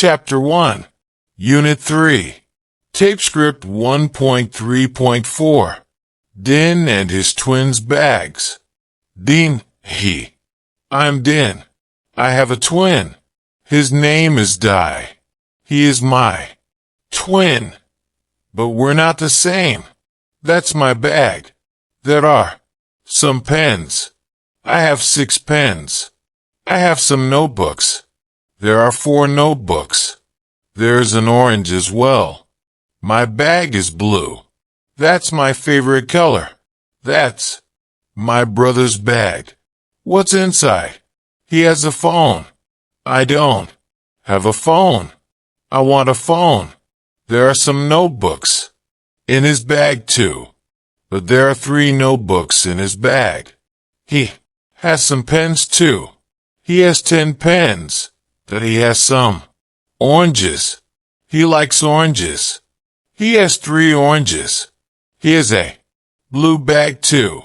Chapter 1, Unit 3, Tapescript 1.3.4, Din and his twins' bags. Din, he. I'm Din. I have a twin. His name is Di. He is my twin. But we're not the same. That's my bag. There are some pens. I have 6 pens. I have some notebooks. There are 4 notebooks. There's an orange as well. My bag is blue. That's my favorite color. That's my brother's bag. What's inside? He has a phone. I don't have a phone. I want a phone. There are some notebooks in his bag too. But there are 3 notebooks in his bag. He has some pens too. He has 10 pens. That he has some oranges. He likes oranges. He has 3 oranges. He has a blue bag too.